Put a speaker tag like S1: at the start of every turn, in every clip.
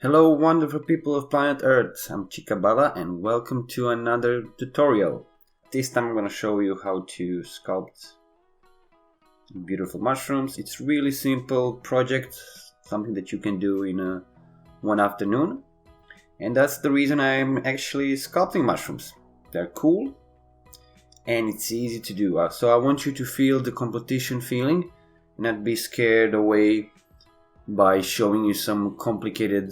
S1: Hello wonderful people of planet Earth, I'm Chikabala and welcome to another tutorial. This time I'm going to show you how to sculpt beautiful mushrooms. It's really simple project, something that you can do in one afternoon. And that's the reason I'm actually sculpting mushrooms. They're cool and it's easy to do. So I want you to feel the competition feeling, not be scared away by showing you some complicated,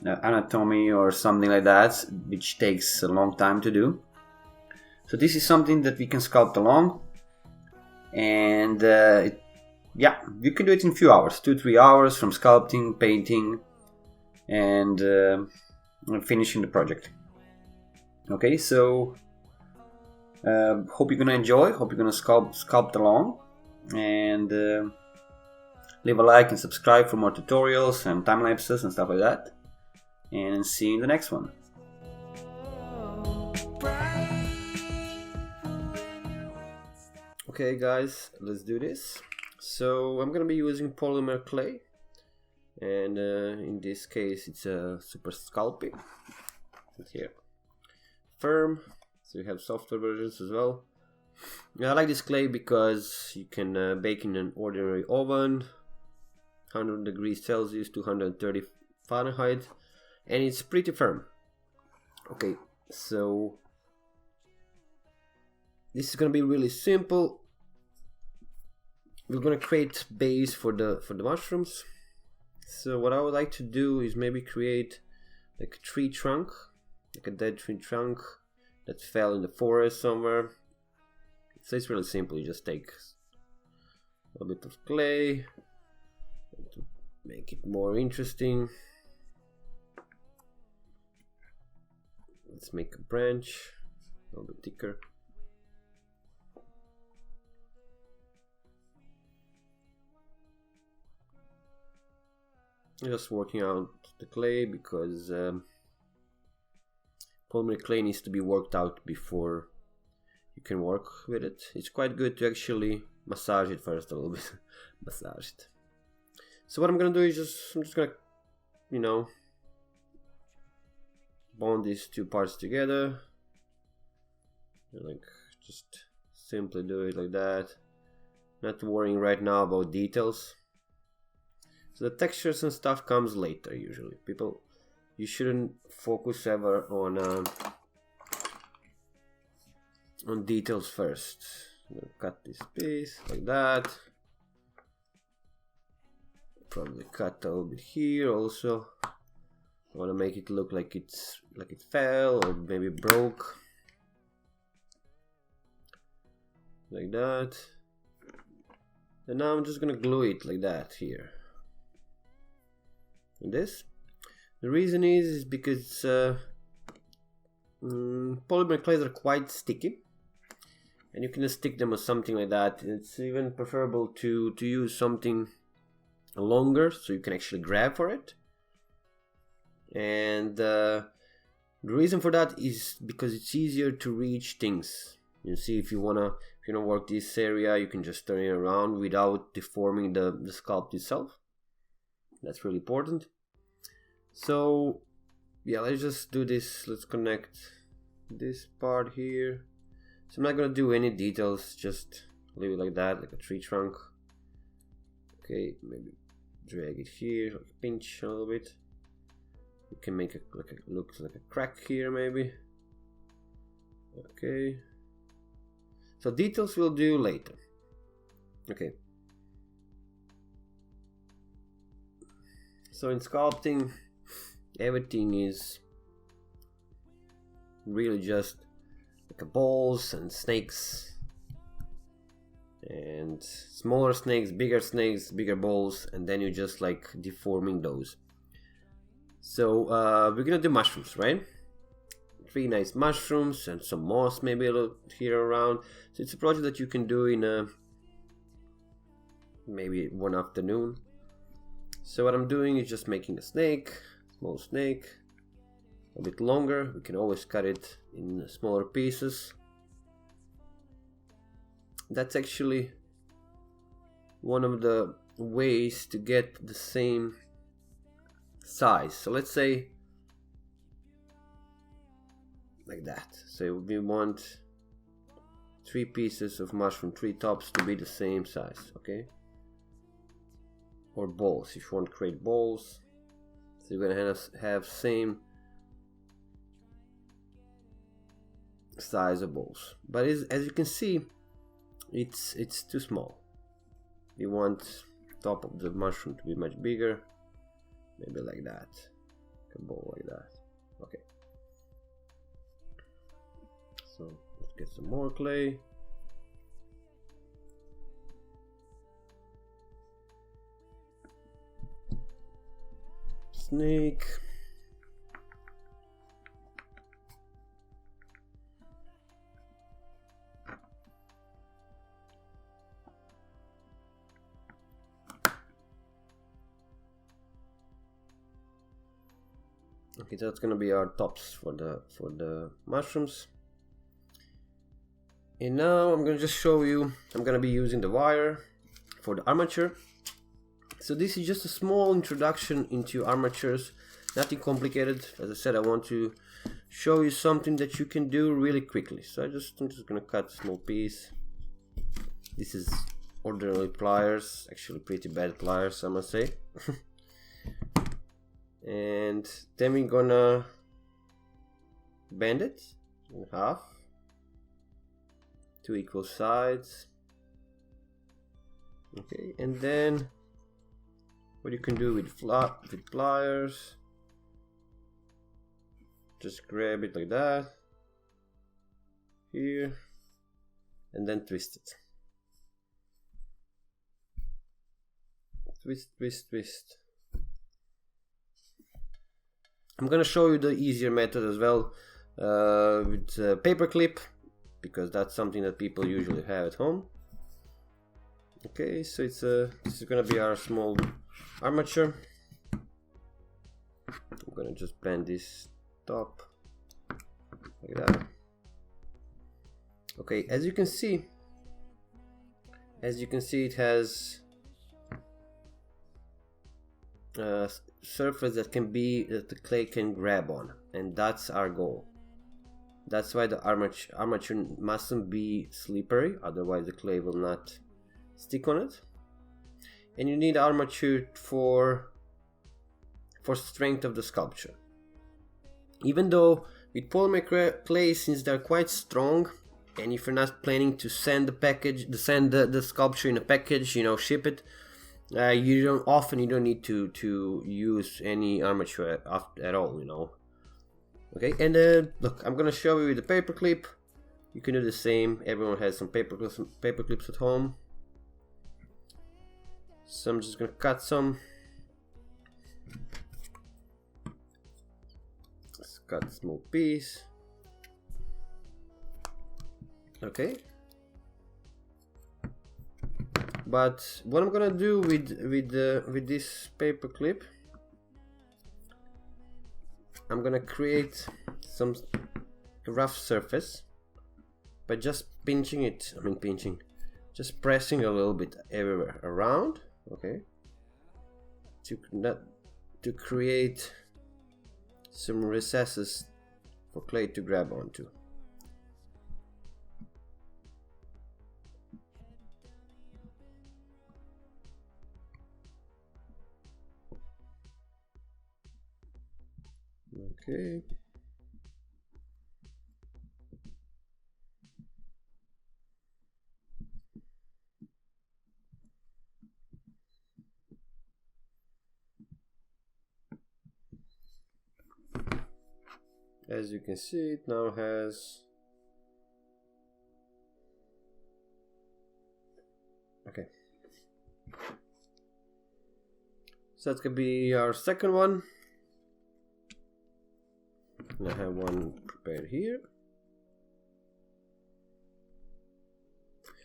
S1: anatomy or something like that, which takes a long time to do. So this is something that we can sculpt along, and you can do it in a few hours, 2-3 hours from sculpting, painting, and finishing the project. Okay, so hope you're gonna enjoy. Hope you're gonna sculpt along, and leave a like and subscribe for more tutorials and time lapses and stuff like that. And see you in the next one. Okay guys, let's do this. So I'm gonna be using polymer clay, and in this case it's a super Sculpey. Here, firm. So you have softer versions as well. I like this clay because you can bake in an ordinary oven, 100 degrees Celsius, 230 Fahrenheit, and it's pretty firm. Okay, so this is gonna be really simple. We're gonna create base for the mushrooms. So what I would like to do is maybe create like a tree trunk, like a dead tree trunk that fell in the forest somewhere. So it's really simple. You just take a bit of clay to make it more interesting. Let's make a branch a little bit thicker. I'm just working out the clay because polymer clay needs to be worked out before you can work with it. It's quite good to actually massage it first a little bit. Massage it. So what I'm gonna do is I'm just gonna, bond these two parts together. Like, just simply do it like that. Not worrying right now about details. So the textures and stuff comes later usually. You shouldn't focus ever on details first. I'm gonna cut this piece like that. Probably cut a little bit here also. I want to make it look like it fell or maybe broke, like that. And now I'm just gonna glue it like that here. And this, the reason is because polymer clays are quite sticky, and you can just stick them or something like that. It's even preferable to use something longer so you can actually grab for it. And the reason for that is because it's easier to reach things. You see, if you wanna work this area, you can just turn it around without deforming the sculpt itself. That's really important. So yeah, let's just do this. Let's connect this part here. So I'm not gonna do any details, just leave it like that, like a tree trunk. Okay, maybe drag it here, like pinch a little bit. You can make it look like a crack here maybe. Okay. So details we'll do later. Okay. So in sculpting, everything is really just like balls and snakes, and smaller snakes, bigger balls, and then you just like deforming those. So we're gonna do mushrooms, right? 3 nice mushrooms and some moss maybe a little here around. So it's a project that you can do in maybe one afternoon. So what I'm doing is just making a snake, small snake, a bit longer. We can always cut it in smaller pieces. That's actually one of the ways to get the same
S2: size. So let's say like that. So we want 3 pieces of mushroom, 3 tops to be the same size, okay? Or balls, if you want to create balls. So you're gonna have same size of balls. But as you can see, it's too small. You want top of the mushroom to be much bigger. Maybe like that. A ball like that. Okay. So let's get some more clay. Snake. Okay, that's gonna be our tops for the mushrooms. And now I'm gonna just show you, I'm gonna be using the wire for the armature. So this is just a small introduction into armatures, nothing complicated. As I said, I want to show you something that you can do really quickly. So I'm just gonna cut a small piece. This is ordinary pliers, actually pretty bad pliers, I must say. And then we're gonna bend it in half, 2 equal sides. Okay, and then what you can do with pliers, just grab it like that here and then twist it. Twist, twist, twist. I'm gonna show you the easier method as well with a paper clip, because that's something that people usually have at home. Okay, so this is gonna be our small armature. I'm gonna just bend this top like that. Okay, as you can see, it has surface that the clay can grab on, and that's our goal. That's why the armature mustn't be slippery, otherwise the clay will not stick on it. And you need armature for strength of the sculpture. Even though with polymer clay, since they're quite strong, and if you're not planning to send the sculpture in a package, ship it, you don't need to use any armature at all, Okay, and look, I'm gonna show you with the paper clip. You can do the same. Everyone has some paper clips at home. So I'm just gonna cut some. Let's cut a small piece. Okay. But what I'm gonna do with this paper clip, I'm gonna create some rough surface by just just pressing a little bit everywhere around, okay, to create some recesses for clay to grab onto. Okay. As you can see, it now has. Okay. So that's gonna be our second one. I have one prepared here.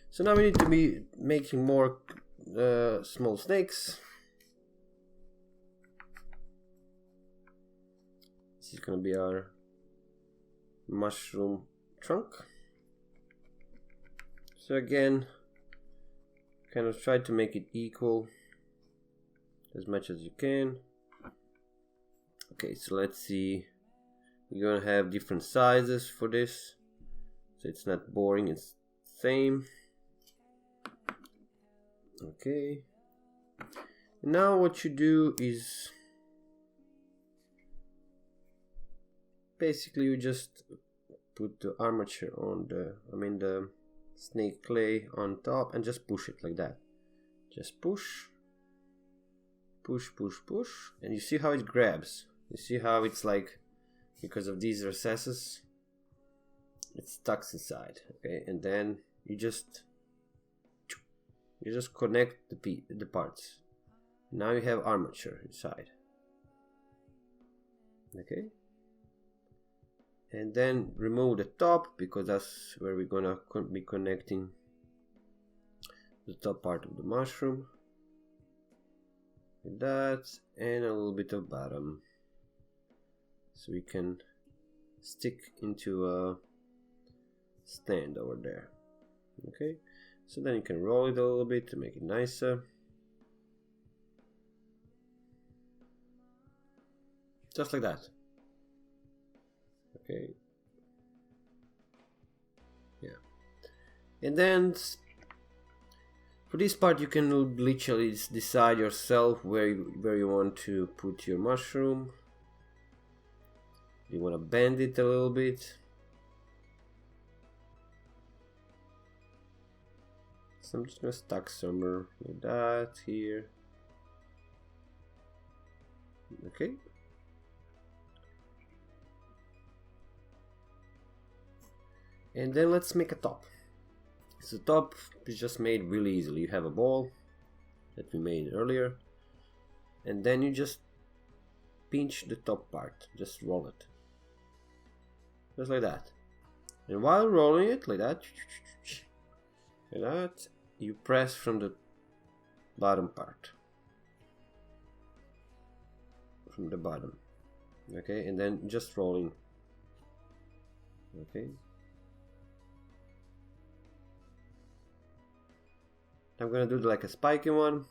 S2: So now we need to be making more small snakes. This is going to be our mushroom trunk. So again, kind of try to make it equal as much as you can. Okay, so let's see. We're gonna have different sizes for this, so it's not boring, it's the same. Okay. Now what you do is basically you just put the armature on the snake clay on top and just push it like that. Just push, push, push, push, and you see how it grabs. You see how it's like, because of these recesses, it stuck inside. Okay, and then you just connect the parts. Now you have armature inside. Okay, and then remove the top, because that's where we're gonna be connecting the top part of the mushroom. Like that, and a little bit of bottom, so we can stick into a stand over there. Okay, so then you can roll it a little bit to make it nicer. Just like that. Okay. Yeah. And then for this part you can literally decide yourself where you want to put your mushroom. You want to bend it a little bit. So I'm just gonna stuck somewhere like that here. Okay. And then let's make a top. So top is just made really easily. You have a ball that we made earlier, and then you just pinch the top part, just roll it. Just like that. And while rolling it like that, you press from the bottom part. From the bottom. Okay, and then just rolling. Okay. I'm gonna do like a spiky one,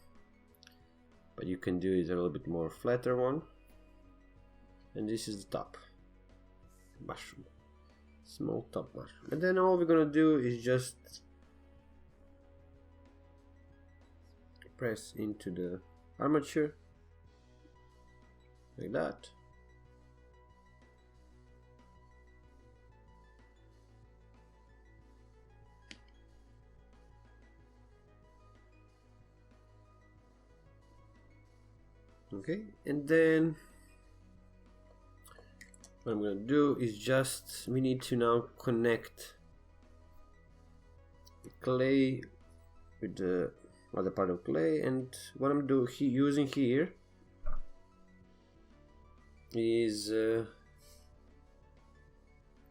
S2: but you can do it a little bit more flatter one. And this is the top mushroom, small top mushroom. And then all we're gonna do is just press into the armature like that. Okay, and then what I'm gonna do is just, we need to now connect the clay with the other part of clay, and what I'm using here is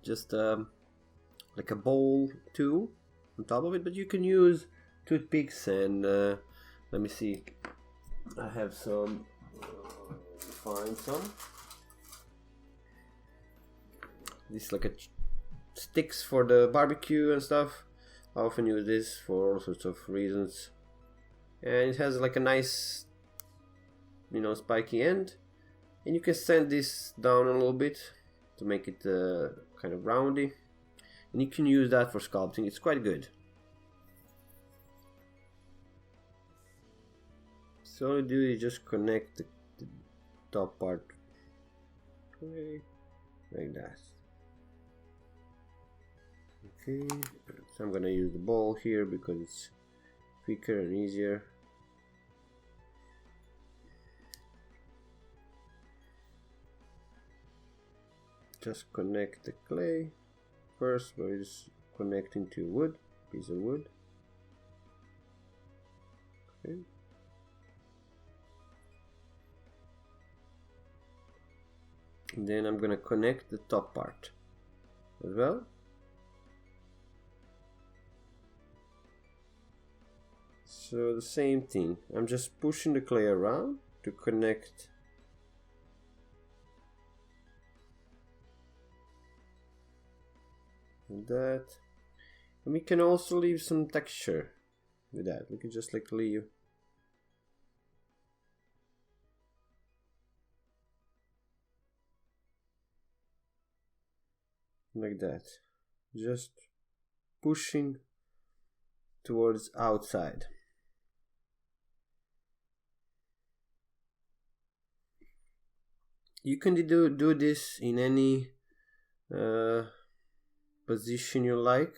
S2: just like a bowl tool on top of it, but you can use toothpicks and let me see, I have some. Find some. This is like a sticks for the barbecue and stuff. I often use this for all sorts of reasons, and it has like a nice, spiky end, and you can sand this down a little bit to make it kind of roundy, and you can use that for sculpting. It's quite good. So all you do is just connect the top part like that. Okay, so I'm gonna use the ball here because it's quicker and easier. Just connect the clay first. We're just connecting to wood, piece of wood. Okay. And then I'm gonna connect the top part as well. So the same thing, I'm just pushing the clay around to connect like that. And we can also leave some texture with that. We can just like leave like that, just pushing towards outside. You can do this in any position you like.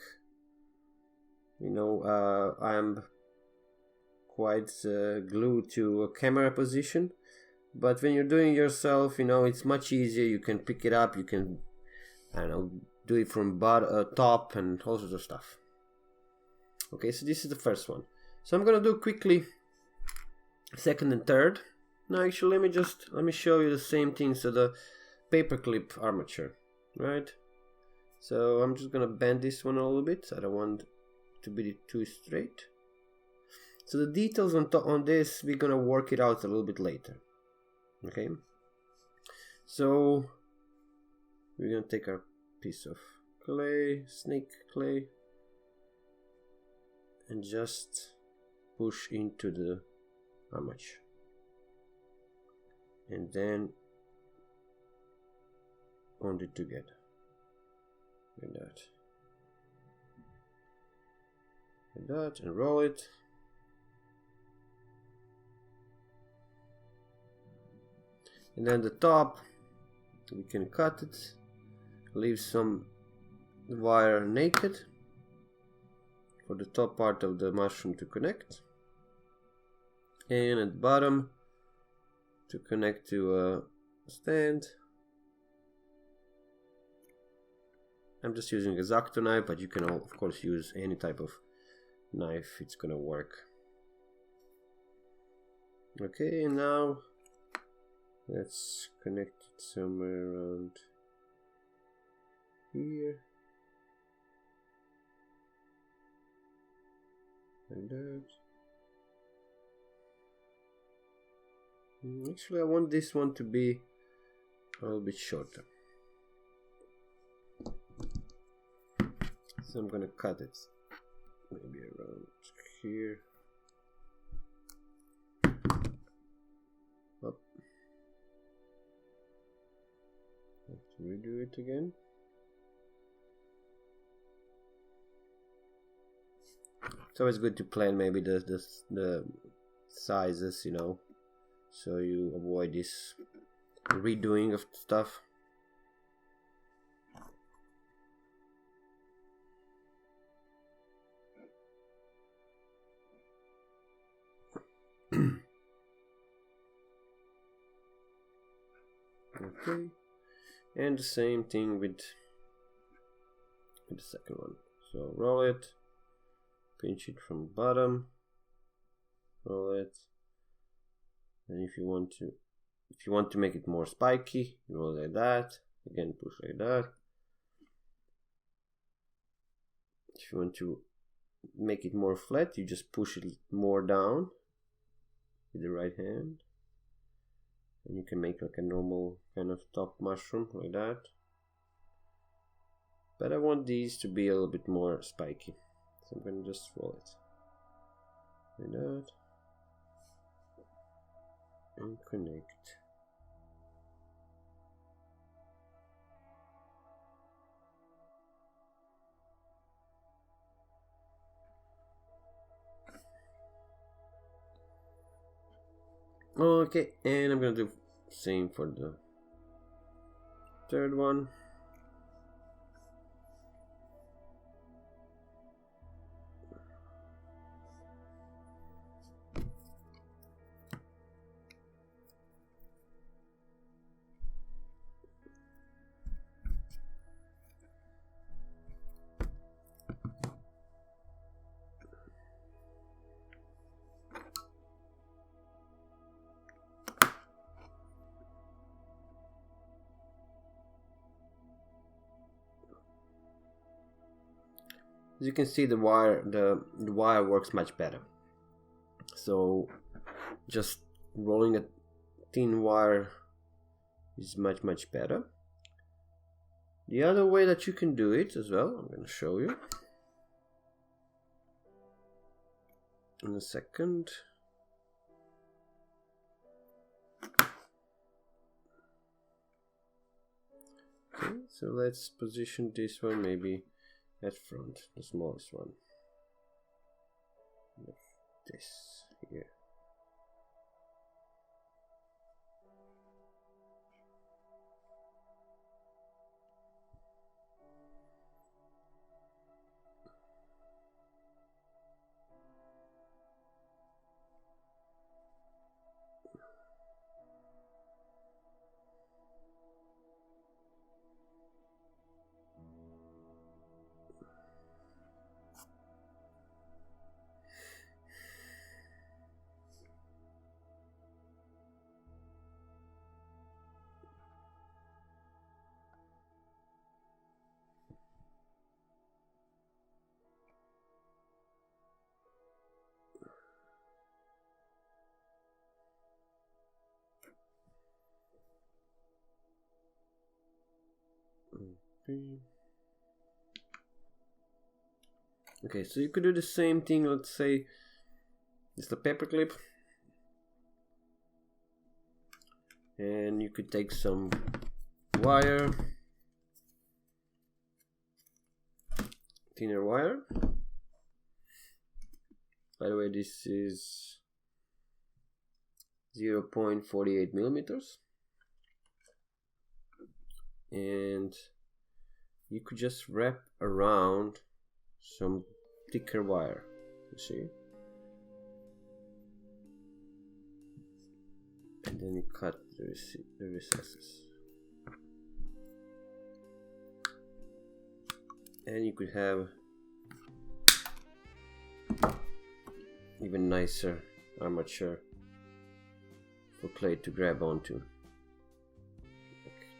S2: You know, I'm quite glued to a camera position, but when you're doing it yourself, you know, it's much easier. You can pick it up, you can, I don't know, do it from top and all sorts of stuff. Okay, so this is the first one. So I'm gonna do quickly second and third. No, actually, let me show you the same thing. So the paperclip armature, right? So I'm just gonna bend this one a little bit. I don't want it to be too straight. So the details on this, we're gonna work it out a little bit later. Okay. So we're gonna take our piece of clay, snake clay, and just push into the armature. And then bond it together like that, and roll it. And then the top, we can cut it, leave some wire naked for the top part of the mushroom to connect, and at the bottom to connect to a stand. I'm just using a X-Acto knife, but you can of course use any type of knife, it's gonna work. Okay, and now let's connect it somewhere around here, like that. Actually, I want this one to be a little bit shorter, so I'm gonna cut it maybe around here. Up. Have to redo it again. It's always good to plan maybe the sizes, you know, so you avoid this redoing of stuff. Okay, and the same thing with the second one. So roll it, pinch it from the bottom, roll it, and if you want to make it more spiky, you roll like that, again push like that. If you want to make it more flat, you just push it more down with the right hand, and you can make like a normal kind of top mushroom like that. But I want these to be a little bit more spiky, so I'm gonna just roll it like that and connect. Okay, and I'm gonna do same for the third one. As you can see, the wire works much better. So just rolling a thin wire is much better. The other way that you can do it as well, I'm going to show you in a second. Okay, so let's position this one maybe at front, the smallest one. This here. Okay, so you could do the same thing, let's say, just a paper clip. And you could take some wire, thinner wire. By the way, this is 0.48 millimeters. And you could just wrap around some thicker wire, you see? And then you cut the recesses. And you could have even nicer armature for clay to grab onto.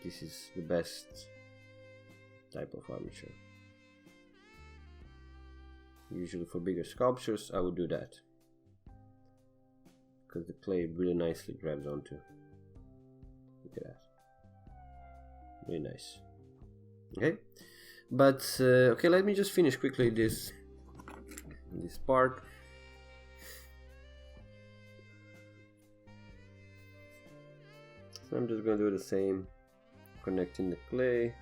S2: This is the best type of armature. Usually for bigger sculptures I would do that, because the clay really nicely grabs onto. Look at that, really nice. Okay, but okay, let me just finish quickly this part. So I'm just gonna do the same, connecting the clay.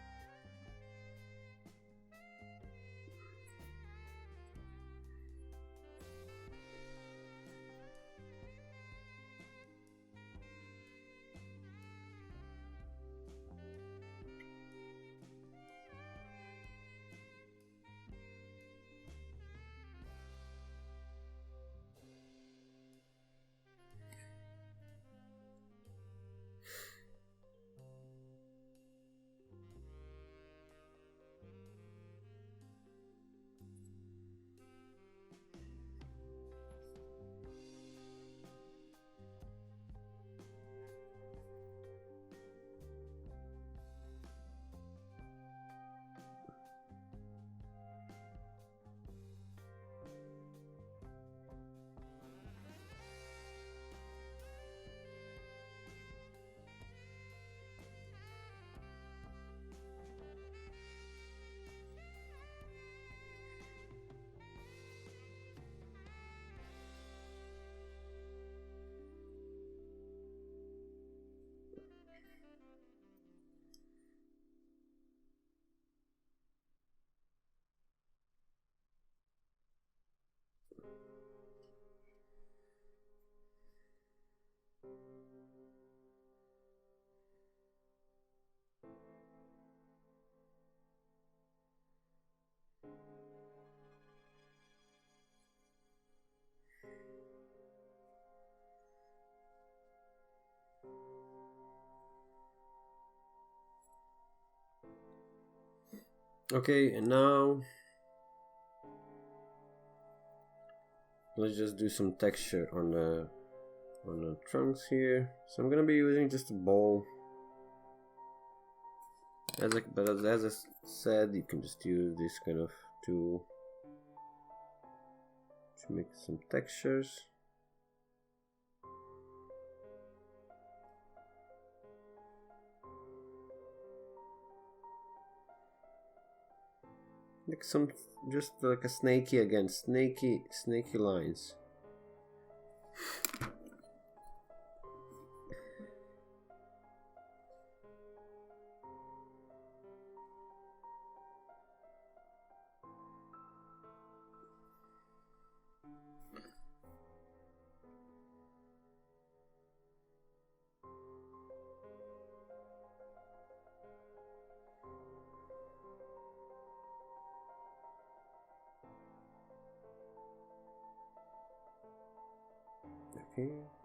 S2: Okay, and now let's just do some texture on the trunks here. So I'm gonna be using just a bowl. As I said, you can just use this kind of tool to make some textures. Like some, just like a snaky lines. here.